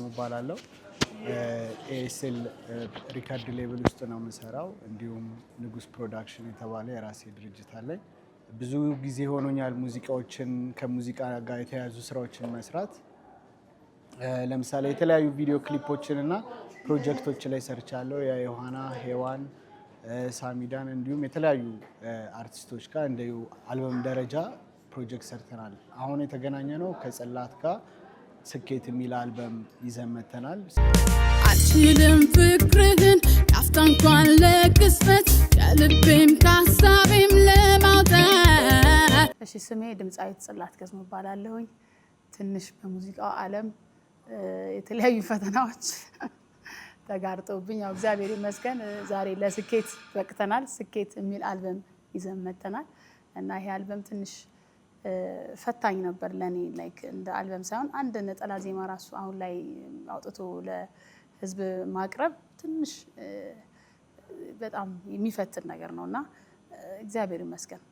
ሀብታሙ እባላለሁ። ኤኤስኤል ሪከርድ ሌብል ውስጥ ነው የምሰራው። እንዲሁም ንጉስ ፕሮዳክሽን የተባለ የራሴ ድርጅት አለኝ። ብዙ ጊዜ ሆኖኛል ሙዚቃዎችን ከሙዚቃ ጋር የተያያዙ ስራዎችን መስራት። ለምሳሌ የተለያዩ ቪዲዮ ክሊፖችን እና ፕሮጀክቶች ላይ ሰርቻለሁ። የዮሐና ሄዋን፣ ሳሚዳን እንዲሁም የተለያዩ አርቲስቶች ጋር እንደ አልበም ደረጃ ፕሮጀክት ሰርተናል። አሁን የተገናኘ ነው ከጽላት ጋር ስኬት የሚል አልበም ይዘን መተናል። አልችልም ፍቅርህን ላፍታ እንኳን ለቅጽበት ከልቤም ከሀሳቤም ለማውጣት። እሺ፣ ስሜ ድምፃዊት ጽላት ገዝሙ እባላለሁኝ። ትንሽ በሙዚቃው ዓለም የተለያዩ ፈተናዎች ተጋርጠውብኝ ያው እግዚአብሔር ይመስገን ዛሬ ለስኬት በቅተናል። ስኬት የሚል አልበም ይዘን መተናል እና ይሄ አልበም ትንሽ ፈታኝ ነበር ለኔ። ላይክ እንደ አልበም ሳይሆን አንድ ነጠላ ዜማ ራሱ አሁን ላይ አውጥቶ ለህዝብ ማቅረብ ትንሽ በጣም የሚፈትን ነገር ነውና እግዚአብሔር ይመስገን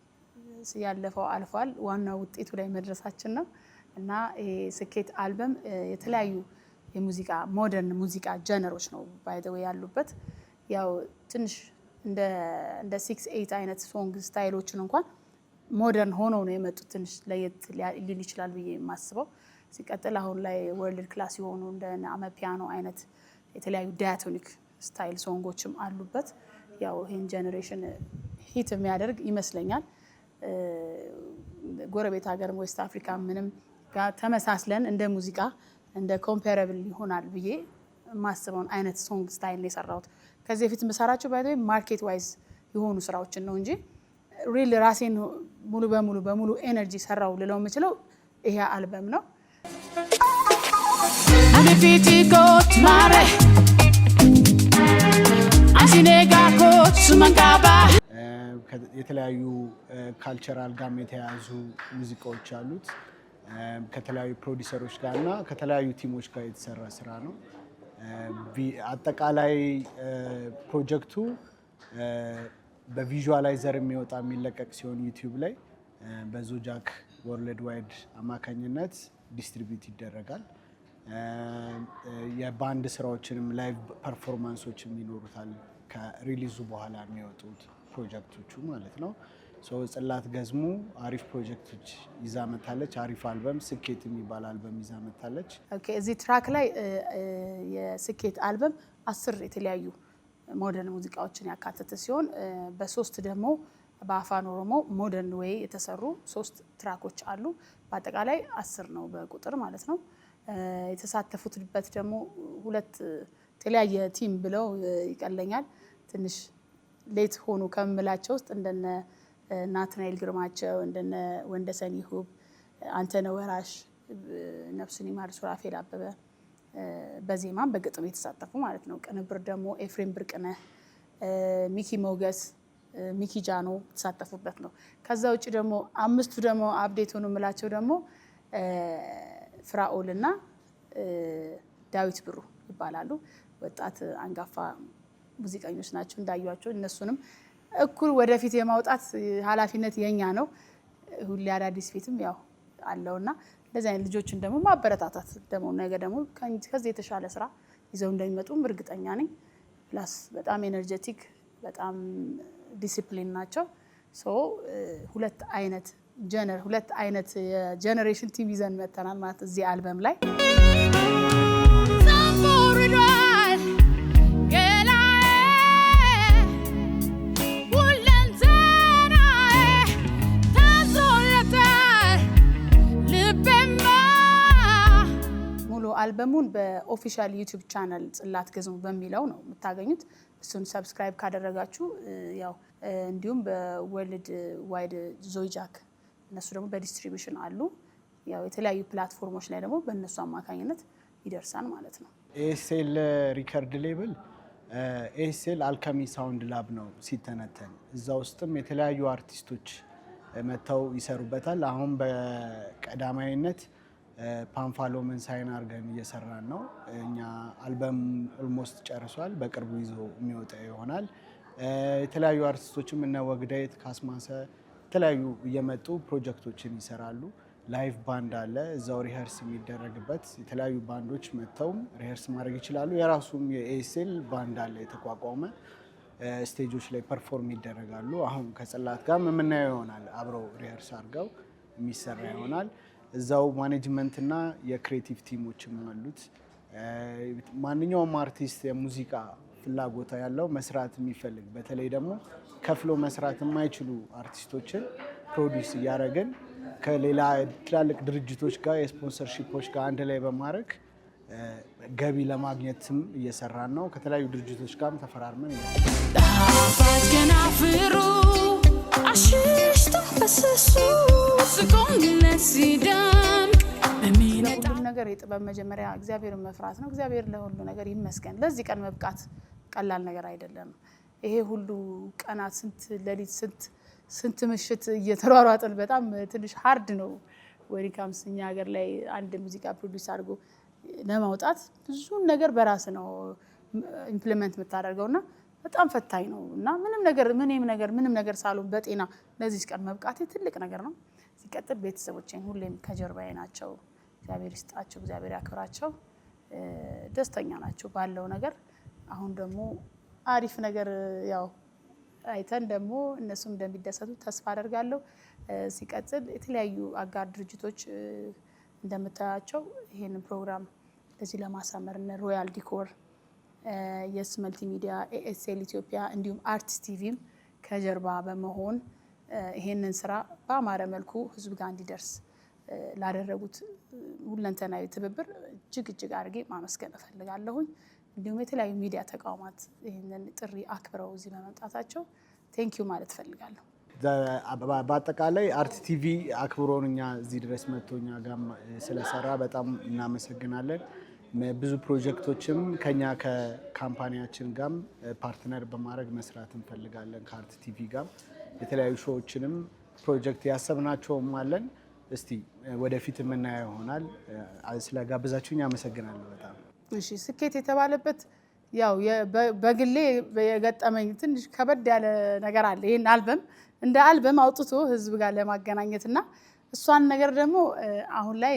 ያለፈው አልፏል። ዋናው ውጤቱ ላይ መድረሳችን ነው እና ይሄ ስኬት አልበም የተለያዩ የሙዚቃ ሞደርን ሙዚቃ ጀነሮች ነው ባይ ዘ ዌይ ያሉበት። ያው ትንሽ እንደ 6-8 አይነት ሶንግ ስታይሎችን እንኳን ሞደርን ሆኖ ነው የመጡት። ትንሽ ለየት ሊል ይችላል ብዬ የማስበው። ሲቀጥል አሁን ላይ ወርልድ ክላስ የሆኑ እንደ አመፒያኖ አይነት የተለያዩ ዳያቶኒክ ስታይል ሶንጎችም አሉበት። ያው ይሄን ጀነሬሽን ሂት የሚያደርግ ይመስለኛል። ጎረቤት ሀገር ዌስት አፍሪካ ምንም ጋር ተመሳስለን እንደ ሙዚቃ እንደ ኮምፓራብል ይሆናል ብዬ የማስበውን አይነት ሶንግ ስታይል ነው የሰራሁት። ከዚህ በፊት የምሰራቸው ባይ ዘ ዌይ ማርኬት ዋይዝ የሆኑ ስራዎችን ነው እንጂ ሪል ራሴን ሙሉ በሙሉ ኤነርጂ ሰራው ልለው የምችለው ይሄ አልበም ነው። አኔፊቲኮት ማሬ አሲኔጋኮት ሱመንጋባ የተለያዩ ካልቸራል ጋር የተያያዙ ሙዚቃዎች አሉት። ከተለያዩ ፕሮዲሰሮች ጋር እና ከተለያዩ ቲሞች ጋር የተሰራ ስራ ነው። አጠቃላይ ፕሮጀክቱ በቪዥዋላይዘር የሚለቀቅ ሲሆን ዩቲዩብ ላይ በዞጃክ ወርልድ ዋይድ አማካኝነት ዲስትሪቢዩት ይደረጋል። የባንድ ስራዎችንም ላይቭ ፐርፎርማንሶችም ይኖሩታል ከሪሊዙ በኋላ የሚወጡት ፕሮጀክቶቹ ማለት ነው። ጽላት ገዝሙ አሪፍ ፕሮጀክቶች ይዛ መታለች። አሪፍ አልበም ስኬት የሚባል አልበም ይዛ መታለች። ኦኬ፣ እዚህ ትራክ ላይ የስኬት አልበም 10 የተለያዩ ሞደርን ሙዚቃዎችን ያካተተ ሲሆን በሶስት ደግሞ በአፋን ኦሮሞ ሞደርን ዌይ የተሰሩ 3 ትራኮች አሉ። በአጠቃላይ 10 ነው በቁጥር ማለት ነው። የተሳተፉትበት ደግሞ 2 የተለያየ ቲም ብለው ይቀለኛል ትንሽ ሌት ሆኑ ከምላቸው ውስጥ እንደነ ናትናኤል ግርማቸው፣ እንደነ ወንደሰን ይሁብ፣ አንተነህ ወራሽ፣ ነፍሱን ይማር ሱራፌል አበበ በዜማም በግጥም የተሳተፉ ማለት ነው። ቅንብር ደግሞ ኤፍሬም ብርቅነህ፣ ሚኪ ሞገስ፣ ሚኪ ጃኖ የተሳተፉበት ነው። ከዛ ውጭ ደግሞ 5ቱ ደግሞ አፕዴት ሆኑ የምላቸው ደግሞ ፍራኦል እና ዳዊት ብሩ ይባላሉ። ወጣት አንጋፋ ሙዚቀኞች ናቸው እንዳዩዋቸው። እነሱንም እኩል ወደፊት የማውጣት ኃላፊነት የኛ ነው። ሁሌ አዳዲስ ፊትም ያው አለውና እንደዚህ አይነት ልጆችን ደግሞ ማበረታታት ደግሞ ነገ ደግሞ ከዚህ የተሻለ ስራ ይዘው እንደሚመጡም እርግጠኛ ነኝ። ፕላስ በጣም ኤነርጄቲክ በጣም ዲሲፕሊን ናቸው። ሁለት አይነት የጀነሬሽን ቲም ይዘን መተናል ማለት እዚህ አልበም ላይ አልበሙን በኦፊሻል ዩቲዩብ ቻናል ጽላት ገዝሙ በሚለው ነው የምታገኙት። እሱን ሰብስክራይብ ካደረጋችሁ ያው እንዲሁም በወርልድ ዋይድ ዞጃክ እነሱ ደግሞ በዲስትሪቢዩሽን አሉ። ያው የተለያዩ ፕላትፎርሞች ላይ ደግሞ በእነሱ አማካኝነት ይደርሳል ማለት ነው። ኤኤስኤል ሪከርድ ሌብል ኤኤስኤል አልካሚ ሳውንድ ላብ ነው ሲተነተን። እዛ ውስጥም የተለያዩ አርቲስቶች መተው ይሰሩበታል። አሁን በቀዳማዊነት ፓንፋሎምን ሳይን አርገን እየሰራን ነው። እኛ አልበም ኦልሞስት ጨርሷል። በቅርቡ ይዞ የሚወጣ ይሆናል። የተለያዩ አርቲስቶችም እነ ወግዳይት ካስማሰ የተለያዩ እየመጡ ፕሮጀክቶችን ይሰራሉ። ላይቭ ባንድ አለ እዛው ሪሄርስ የሚደረግበት የተለያዩ ባንዶች መጥተው ሪሄርስ ማድረግ ይችላሉ። የራሱም የኤስኤል ባንድ አለ የተቋቋመ ስቴጆች ላይ ፐርፎርም ይደረጋሉ። አሁን ከጽላት ጋር የምናየው ይሆናል አብረው ሪሄርስ አድርገው የሚሰራ ይሆናል። እዛው ማኔጅመንትና የክሬቲቭ ቲሞችም አሉት። ማንኛውም አርቲስት የሙዚቃ ፍላጎት ያለው መስራት የሚፈልግ በተለይ ደግሞ ከፍሎ መስራት የማይችሉ አርቲስቶችን ፕሮዲውስ እያደረግን ከሌላ ትላልቅ ድርጅቶች ጋር የስፖንሰርሺፖች ጋር አንድ ላይ በማድረግ ገቢ ለማግኘትም እየሰራን ነው። ከተለያዩ ድርጅቶች ጋርም ተፈራርመን ሁሉም ነገር የጥበብ መጀመሪያ እግዚአብሔርን መፍራት ነው። እግዚአብሔር ለሁሉ ነገር ይመስገን። ለዚህ ቀን መብቃት ቀላል ነገር አይደለም። ይሄ ሁሉ ቀናት ስንት ሌሊት ስንት ምሽት እየተሯሯጥን በጣም ትንሽ ሃርድ ነው። ወሪካምስ እኛ ሀገር ላይ አንድ ሙዚቃ ፕሮዲዩስ አድርጎ ለማውጣት ብዙ ነገር በራስ ነው ኢምፕሊመንት የምታደርገውና በጣም ፈታኝ ነው እና ምንም ነገር ሳልሆን በጤና ለዚህ ቀን መብቃት ትልቅ ነገር ነው። ሲቀጥል ቤተሰቦቼን ሁሌም ከጀርባዬ ናቸው። እግዚአብሔር ይስጣቸው፣ እግዚአብሔር ያክብራቸው። ደስተኛ ናቸው ባለው ነገር። አሁን ደግሞ አሪፍ ነገር ያው አይተን ደግሞ እነሱም እንደሚደሰቱ ተስፋ አደርጋለሁ። ሲቀጥል የተለያዩ አጋር ድርጅቶች እንደምታያቸው ይሄንን ፕሮግራም ለዚህ ለማሳመር እነ ሮያል ዲኮር፣ የስ መልቲ ሚዲያ፣ ኤኤስኤል ኢትዮጵያ እንዲሁም አርትስ ቲቪም ከጀርባ በመሆን ይሄንን ስራ በአማረ መልኩ ህዝብ ጋር እንዲደርስ ላደረጉት ሁለንተናዊ ትብብር እጅግ አድርጌ ማመስገን እፈልጋለሁኝ። እንዲሁም የተለያዩ ሚዲያ ተቋማት ይህንን ጥሪ አክብረው እዚህ በመምጣታቸው ቴንኪዩ ማለት እፈልጋለሁ። በአጠቃላይ አርት ቲቪ አክብሮን እኛ እዚህ ድረስ መጥቶ እኛ ጋር ስለሰራ በጣም እናመሰግናለን። ብዙ ፕሮጀክቶችም ከኛ ከካምፓኒያችን ጋር ፓርትነር በማድረግ መስራት እንፈልጋለን። ከአርት ቲቪ ጋር የተለያዩ ሾዎችንም ፕሮጀክት ያሰብናቸውም አለን። እስቲ ወደፊት የምናየው ይሆናል። ስለጋበዛችሁኝ አመሰግናለሁ በጣም። እሺ፣ ስኬት የተባለበት ያው በግሌ የገጠመኝ ትንሽ ከበድ ያለ ነገር አለ። ይሄን አልበም እንደ አልበም አውጥቶ ህዝብ ጋር ለማገናኘትና እሷን ነገር ደግሞ አሁን ላይ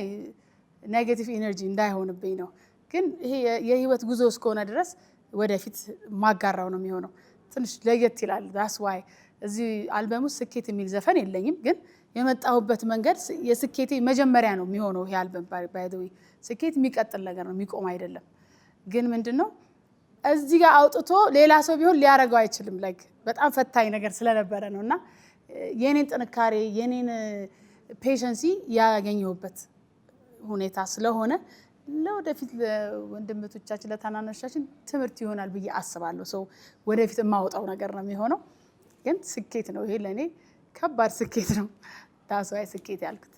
ኔጌቲቭ ኢነርጂ እንዳይሆንብኝ ነው። ግን ይሄ የህይወት ጉዞ እስከሆነ ድረስ ወደፊት ማጋራው ነው የሚሆነው። ትንሽ ለየት ይላል። ዳስ ዋይ እዚህ አልበም ውስጥ ስኬት የሚል ዘፈን የለኝም። ግን የመጣሁበት መንገድ የስኬቴ መጀመሪያ ነው የሚሆነው። ይሄ አልበም ባይ ዘ ዌይ ስኬት የሚቀጥል ነገር ነው፣ የሚቆም አይደለም። ግን ምንድነው እዚህ ጋር አውጥቶ ሌላ ሰው ቢሆን ሊያረጋው አይችልም። ላይክ በጣም ፈታኝ ነገር ስለነበረ ነውና የኔን ጥንካሬ የኔን ፔሸንሲ ያገኘሁበት ሁኔታ ስለሆነ ለወደፊት ለወንድሞቻችን ለታናናሾቻችን ትምህርት ይሆናል ብዬ አስባለሁ። ሰው ወደፊት የማወጣው ነገር ነው የሚሆነው። ግን ስኬት ነው ይሄ ለኔ ከባድ ስኬት ነው። ታስዋይ ስኬት ያልኩት